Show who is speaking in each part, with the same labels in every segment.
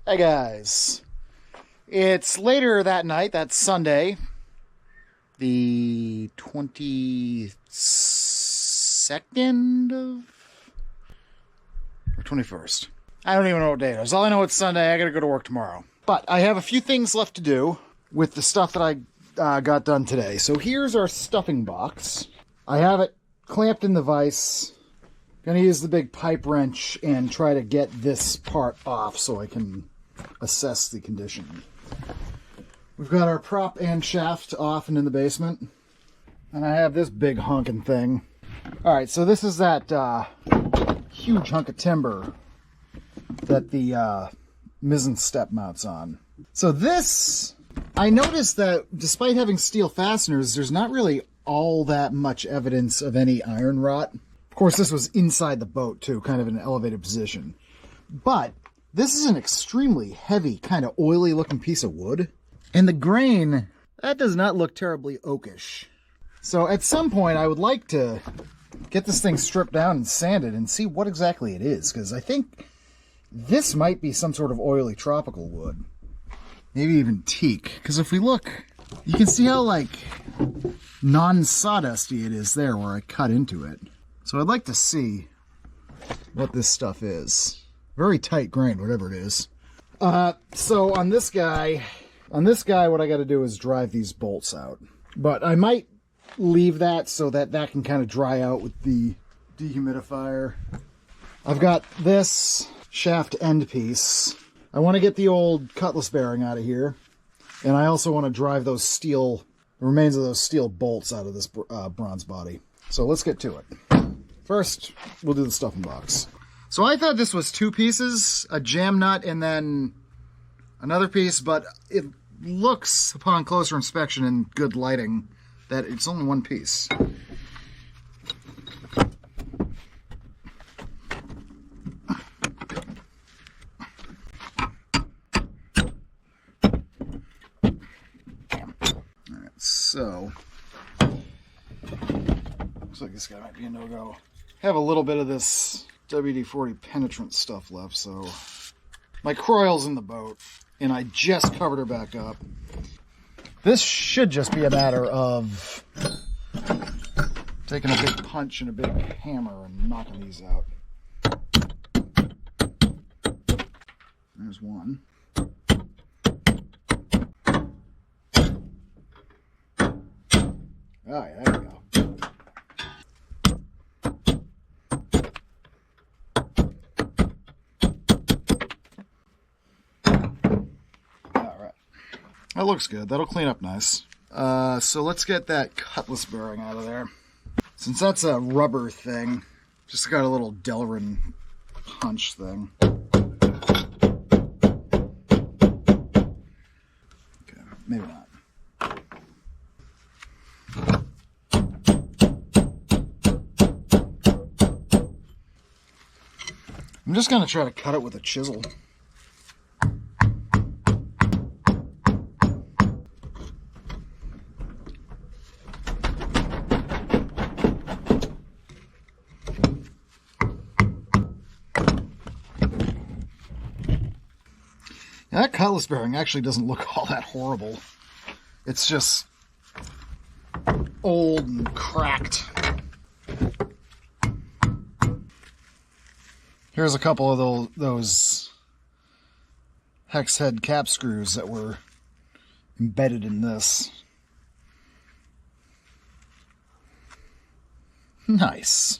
Speaker 1: Hey guys, it's later that night, that's Sunday, the 22nd or 21st. I don't even know what day it is. All I know it's Sunday, I gotta go to work tomorrow. But I have a few things left to do with the stuff that I got done today. So here's our stuffing box. I have it clamped in the vise. Gonna use the big pipe wrench and try to get this part off so I can assess the condition. We've got our prop and shaft off and in the basement. And I have this big honking thing. Alright, so this is that huge hunk of timber that the Mizzen step mounts on. So this, I noticed that despite having steel fasteners, there's not really all that much evidence of any iron rot. Of course, this was inside the boat too, kind of in an elevated position. But this is an extremely heavy, kind of oily looking piece of wood. And the grain, that does not look terribly oakish. So at some point, I would like to get this thing stripped down and sanded and see what exactly it is. Because I think this might be some sort of oily tropical wood. Maybe even teak. Because if we look, you can see how like non-sawdusty it is there where I cut into it. So I'd like to see what this stuff is. Very tight grain, whatever it is. So on this guy, what I got to do is drive these bolts out. But I might leave that so that that can kind of dry out with the dehumidifier. I've got this shaft end piece. I want to get the old cutlass bearing out of here. And I also want to drive those steel, the remains of those steel bolts out of this bronze body. So let's get to it. First, we'll do the stuffing box. So I thought this was two pieces, a jam nut and then another piece, but it looks, upon closer inspection and good lighting, that it's only one piece. Alright, so looks like this guy might be a no-go. Have a little bit of this WD-40 penetrant stuff left, so my Caprail's in the boat, and I just covered her back up. This should just be a matter of taking a big punch and a big hammer and knocking these out. There's one. Oh, yeah, there we go. That looks good. That'll clean up nice. So let's get that cutlass bearing out of there. Since that's a rubber thing, just got a little Delrin punch thing. Okay, maybe not. I'm just going to try to cut it with a chisel. That cutlass bearing actually doesn't look all that horrible. It's just old and cracked. Here's a couple of those hex head cap screws that were embedded in this. Nice.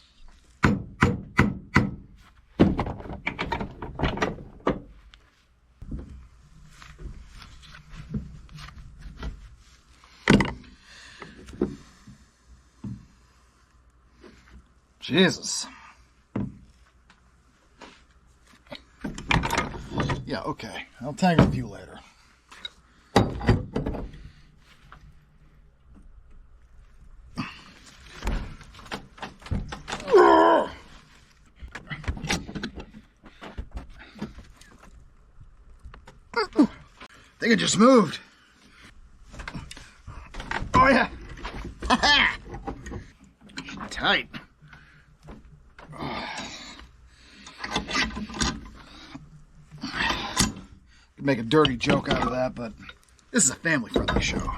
Speaker 1: Jesus. Yeah, okay. I'll tangle with you later. I think it just moved. Oh yeah. Tight. Could make a dirty joke out of that, but this is a family-friendly show.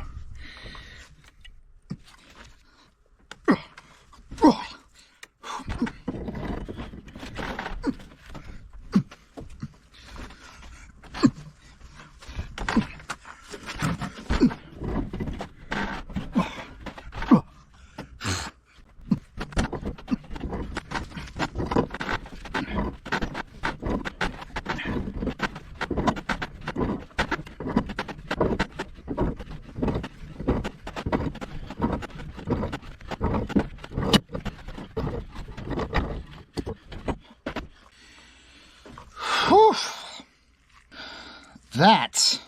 Speaker 1: That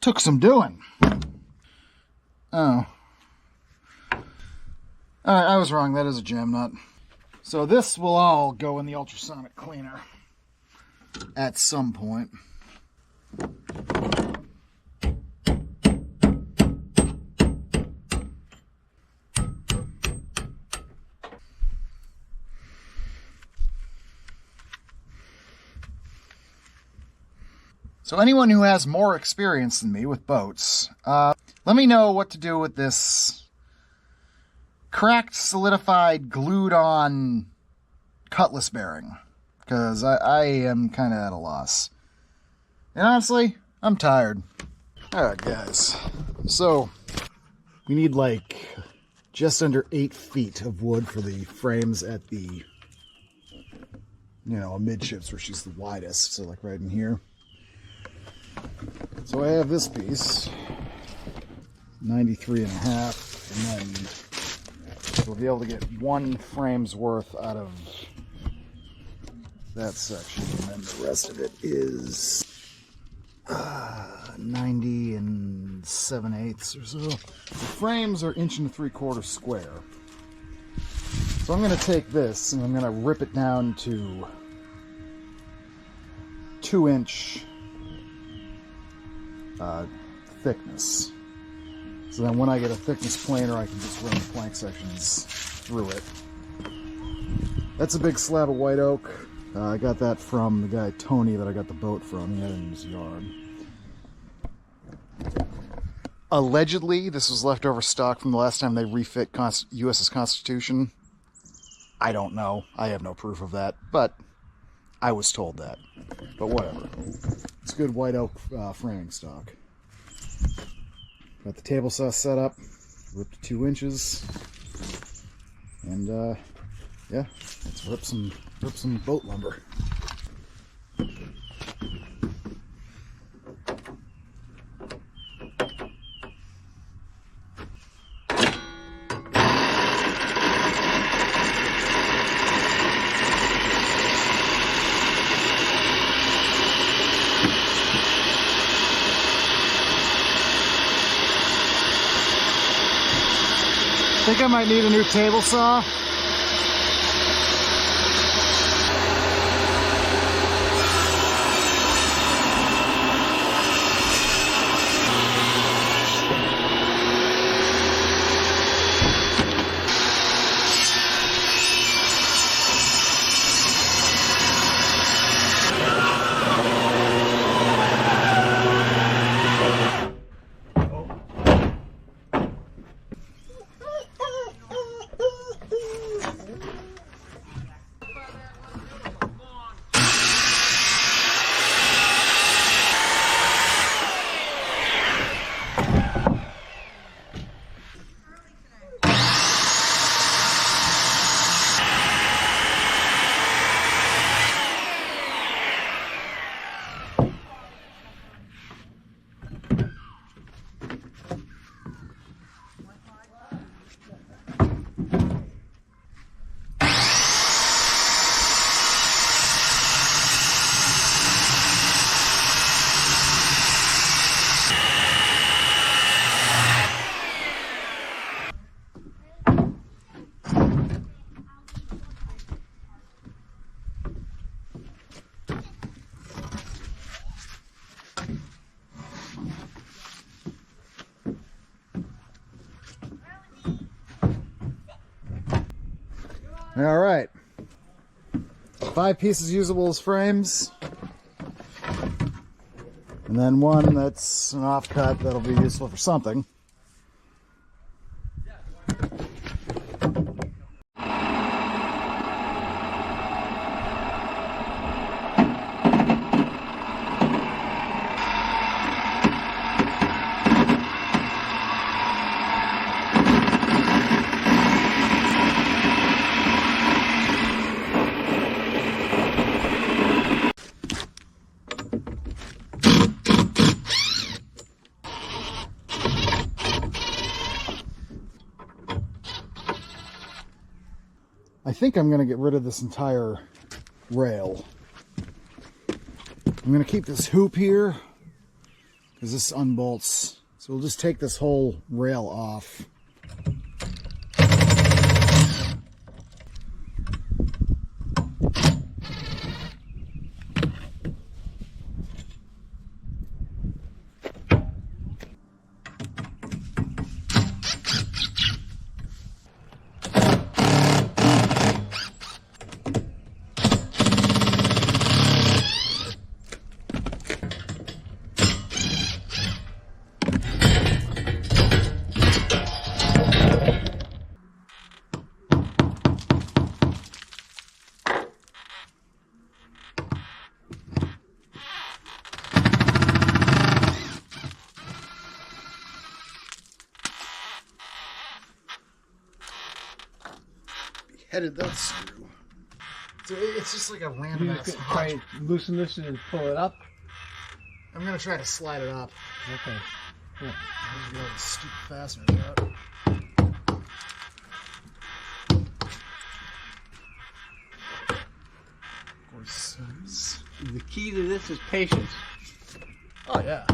Speaker 1: took some doing. Oh. Alright, I was wrong. That is a jam nut. So this will all go in the ultrasonic cleaner at some point. So anyone who has more experience than me with boats, let me know what to do with this cracked, solidified, glued-on Cutlass Bearing, because I am kind of at a loss. And honestly, I'm tired. Alright guys, so we need like just under 8 feet of wood for the frames at the, you know, amidships where she's the widest, so like right in here. So I have this piece, 93 and a half, and then we'll be able to get 1 frame's worth out of that section, and then the rest of it is 90 and 7/8 or so. The frames are 1 3/4 square. So I'm going to take this and I'm going to rip it down to 2-inch thickness. So then when I get a thickness planer, I can just run the plank sections through it. That's a big slab of white oak. I got that from the guy Tony that I got the boat from. He had it in his yard. Allegedly, this was leftover stock from the last time they refit USS Constitution. I don't know. I have no proof of that, but I was told that. But whatever. It's good white oak framing stock. Got the table saw set up, ripped 2 inches, and yeah, let's rip some boat lumber. I think I might need a new table saw. All right, 5 pieces usable as frames. And then one that's an offcut that'll be useful for something. I think I'm going to get rid of this entire rail. I'm going to keep this hoop here because this unbolts. So we'll just take this whole rail off. Headed that screw. So it's just like a random ass
Speaker 2: try and loosen this and pull it up.
Speaker 1: I'm gonna try to slide it up.
Speaker 2: Okay. Yeah.
Speaker 1: Get all the stupid fasteners out. Of course.
Speaker 2: The key to this is patience.
Speaker 1: Oh yeah.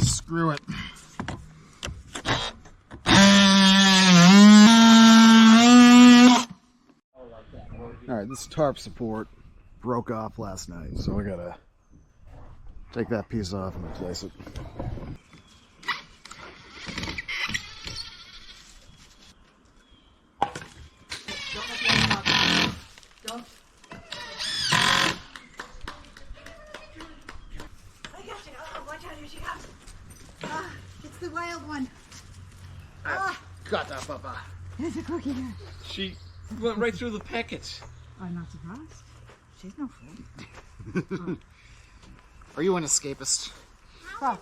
Speaker 1: Screw it. Alright, this tarp support broke off last night, so I gotta take that piece off and replace it.
Speaker 3: Don't. I got you. Oh, watch out, here she comes. It's the wild one.
Speaker 1: Got that, Papa.
Speaker 3: There's a cookie there.
Speaker 2: She went right through the packets.
Speaker 3: I'm not surprised. She's no fool.
Speaker 1: Are you an escapist?
Speaker 3: Well,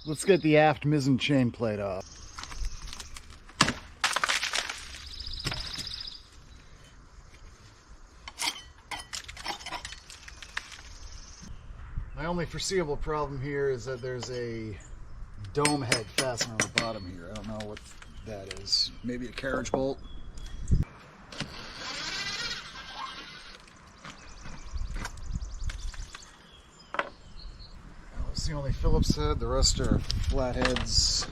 Speaker 1: let's get the aft mizzen chain plate off. My only foreseeable problem here is that there's a dome head fastener on the bottom here. I don't know what that is. Maybe a carriage bolt. That's the only Phillips head. The rest are flatheads.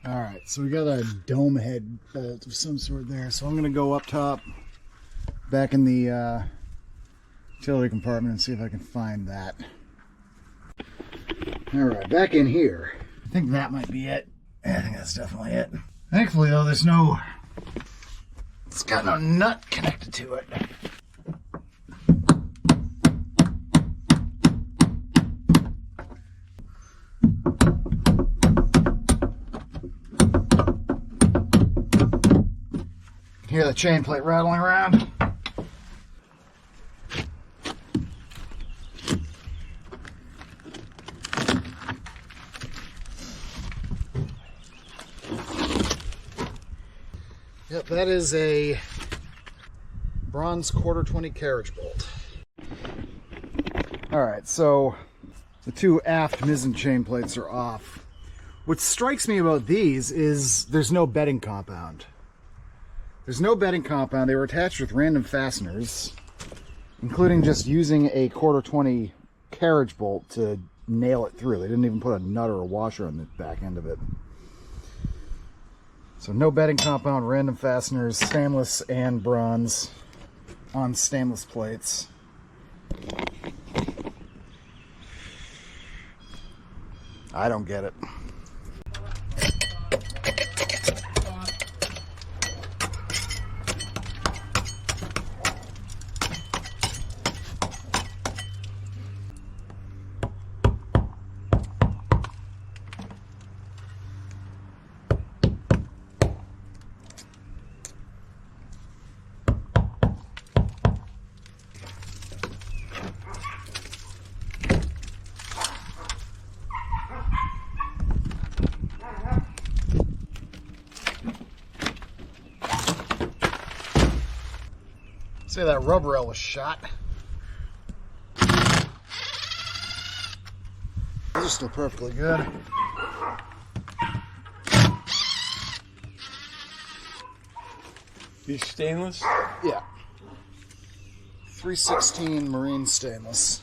Speaker 1: Alright, so we got a dome head bolt of some sort there. So I'm going to go up top, back in the utility compartment, and see if I can find that. Alright, back in here. I think that might be it. I think that's definitely it. Thankfully, though, there's no... It's got no nut connected to it. Hear the chain plate rattling around. Yep, that is a bronze quarter 20 carriage bolt. Alright, so the two aft Mizzen chain plates are off. What strikes me about these is there's no bedding compound. There's no bedding compound. They were attached with random fasteners, including just using a quarter 20 carriage bolt to nail it through. They didn't even put a nut or a washer on the back end of it. So no bedding compound, random fasteners, stainless and bronze on stainless plates. I don't get it. Say that rubber rail was shot. Those are still perfectly good.
Speaker 2: These stainless?
Speaker 1: Yeah. 316 marine stainless.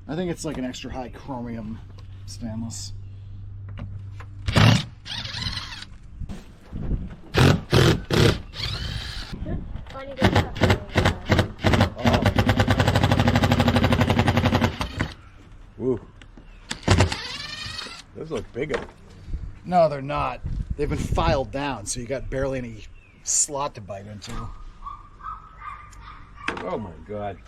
Speaker 1: I think it's like an extra high chromium stainless.
Speaker 2: Woo. Those look bigger.
Speaker 1: No, they're not. They've been filed down, so you got barely any slot to bite into.
Speaker 2: Oh my God.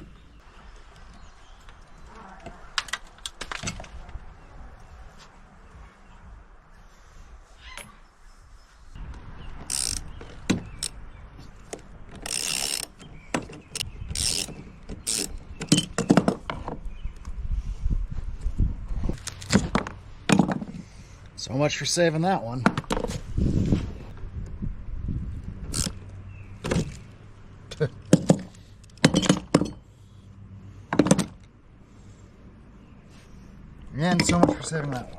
Speaker 1: So much for saving that one. And so much for saving that one.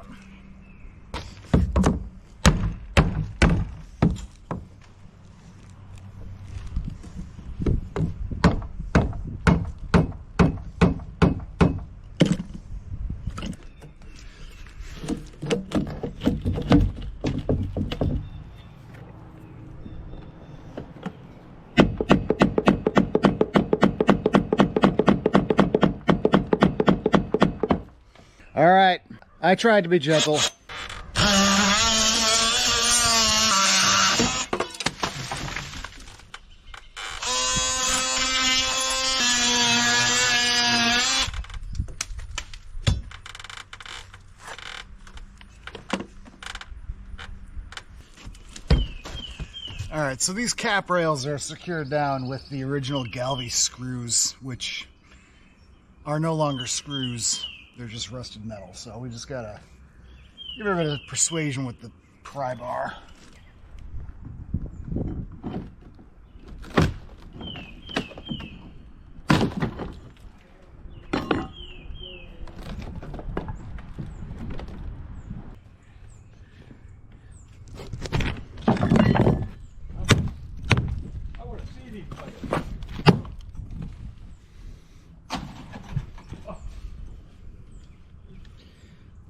Speaker 1: All right, I tried to be gentle. All right, so these cap rails are secured down with the original Galvy screws, which are no longer screws. They're just rusted metal, so we just gotta give it a bit of persuasion with the pry bar.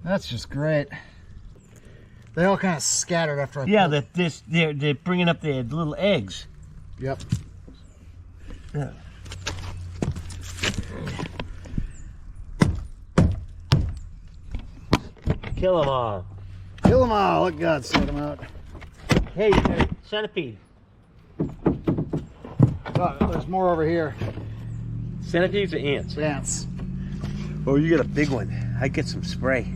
Speaker 1: That's just great. They all kind of scattered after I
Speaker 2: they're bringing up their little eggs.
Speaker 1: Yep.
Speaker 2: Yeah. Kill them all.
Speaker 1: Kill them all. Let God sort them out.
Speaker 2: Hey, centipede.
Speaker 1: Oh, there's more over here.
Speaker 2: Centipedes or ants?
Speaker 1: Ants.
Speaker 2: Oh, you got a big one. I get some spray.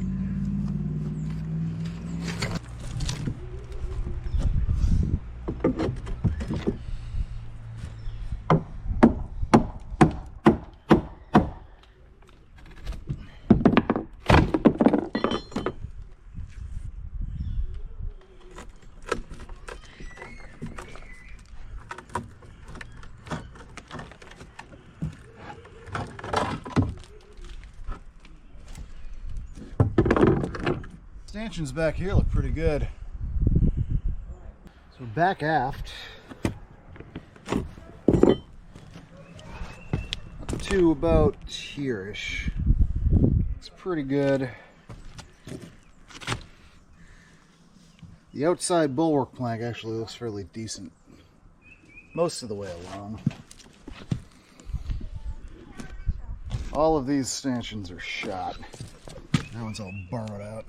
Speaker 1: stanchions back here look pretty good. So back aft up to about here-ish. It's pretty good. The outside bulwark plank actually looks fairly decent most of the way along. All of these stanchions are shot. That one's all borrowed out.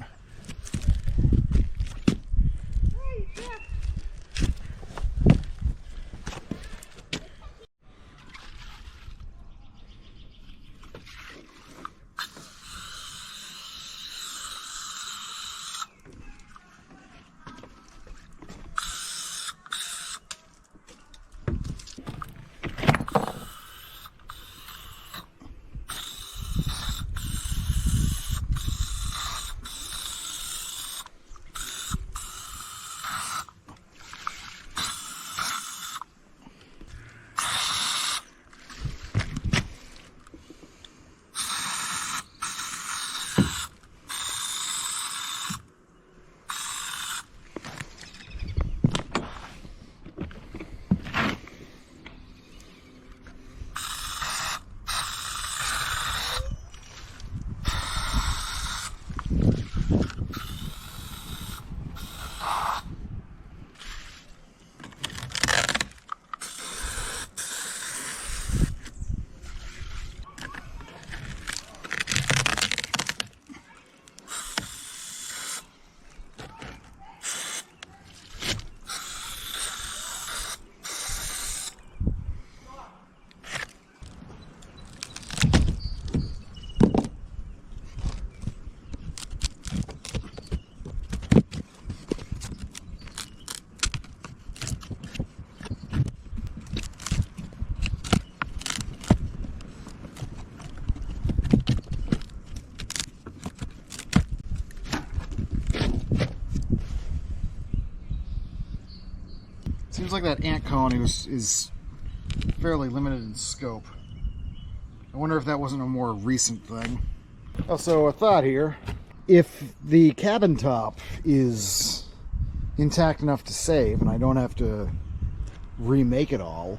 Speaker 1: Seems like that ant colony is fairly limited in scope. I wonder if that wasn't a more recent thing. Also, a thought here. If the cabin top is intact enough to save and I don't have to remake it all,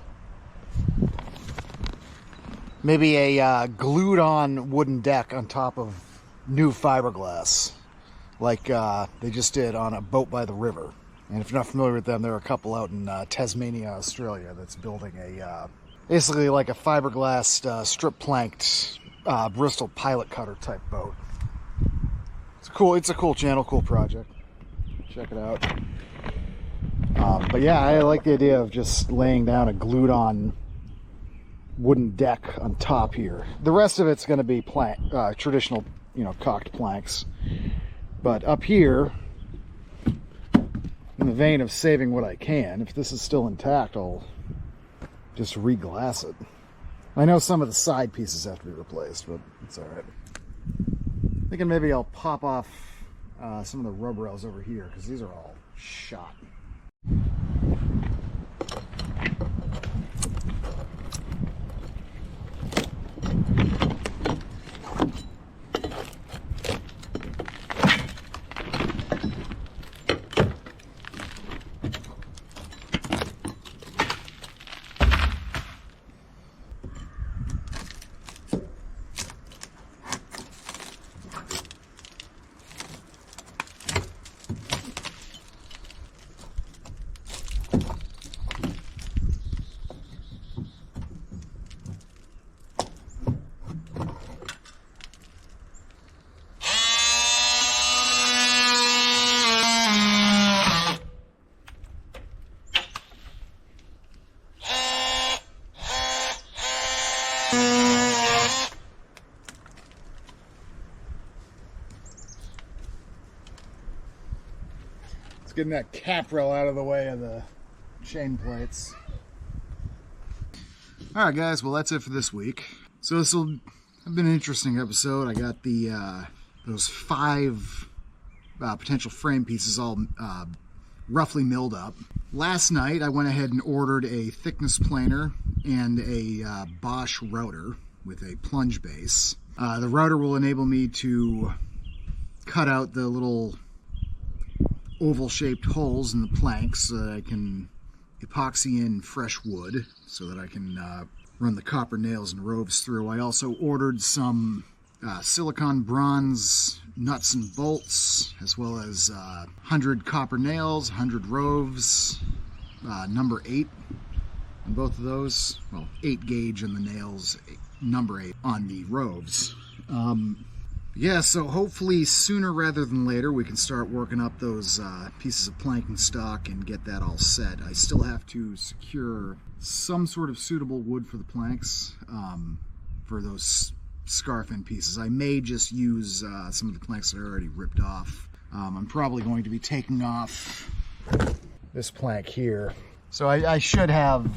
Speaker 1: maybe a glued-on wooden deck on top of new fiberglass, like they just did on a boat by the river. And if you're not familiar with them, there are a couple out in Tasmania, Australia, that's building a basically like a fiberglass strip planked Bristol pilot cutter type boat. It's cool. It's a cool channel, cool project. Check it out. But yeah, I like the idea of just laying down a glued-on wooden deck on top here. The rest of it's going to be traditional, cocked planks. But up here, in the vein of saving what I can, if this is still intact, I'll just re-glass it. I know some of the side pieces have to be replaced, but it's alright. Thinking maybe I'll pop off some of the rub rails over here, because these are all shot. Getting that Caprail out of the way of the chain plates. Alright guys, well that's it for this week. So this will have been an interesting episode. I got the those 5 potential frame pieces all roughly milled up. Last night I went ahead and ordered a thickness planer and a Bosch router with a plunge base. The router will enable me to cut out the little oval-shaped holes in the planks so that I can epoxy in fresh wood so that I can run the copper nails and roves through. I also ordered some silicon bronze nuts and bolts, as well as 100 copper nails, 100 roves, number 8 on both of those. Well, 8 gauge on the nails, number 8 on the roves. Yeah, so hopefully sooner rather than later we can start working up those pieces of planking stock and get that all set. I still have to secure some sort of suitable wood for the planks for those scarf end pieces. I may just use some of the planks that I already ripped off. I'm probably going to be taking off this plank here. So I should have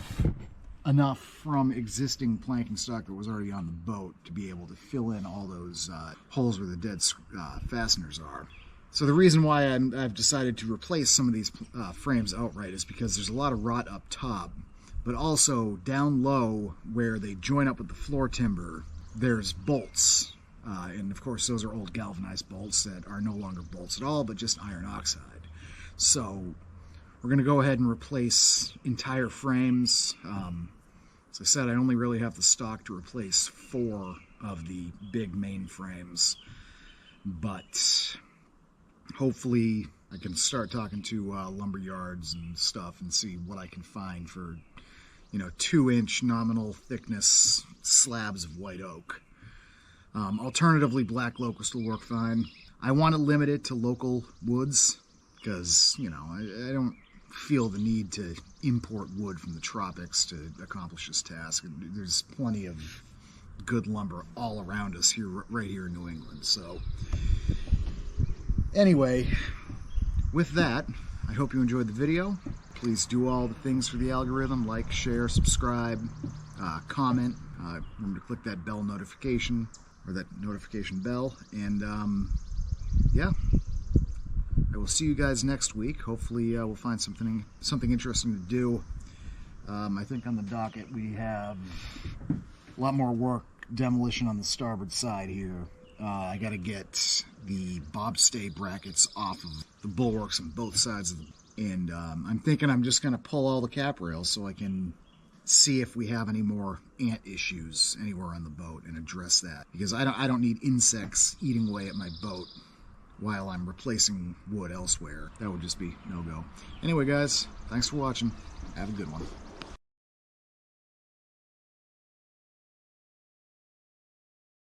Speaker 1: enough from existing planking stock that was already on the boat to be able to fill in all those holes where the dead fasteners are. So the reason why I've decided to replace some of these frames outright is because there's a lot of rot up top, but also down low where they join up with the floor timber, there's bolts. And of course those are old galvanized bolts that are no longer bolts at all, but just iron oxide. So we're going to go ahead and replace entire frames. As I said, I only really have the stock to replace 4 of the big main frames, but hopefully I can start talking to lumber yards and stuff and see what I can find for, 2-inch nominal thickness slabs of white oak. Alternatively, black locust will work fine. I want to limit it to local woods because, I don't feel the need to import wood from the tropics to accomplish this task. There's plenty of good lumber all around us here, right here in New England. So anyway, with that, I hope you enjoyed the video. Please do all the things for the algorithm: like, share, subscribe, comment. Remember to click that bell notification, or that notification bell. And yeah, I will see you guys next week. Hopefully we'll find something interesting to do. I think on the docket we have a lot more work, demolition on the starboard side here. I got to get the bobstay brackets off of the bulwarks on both sides of the, and I'm thinking I'm just going to pull all the Caprails so I can see if we have any more ant issues anywhere on the boat and address that, because I don't need insects eating away at my boat while I'm replacing wood elsewhere. That would just be no-go. Anyway, guys, thanks for watching. Have a good one.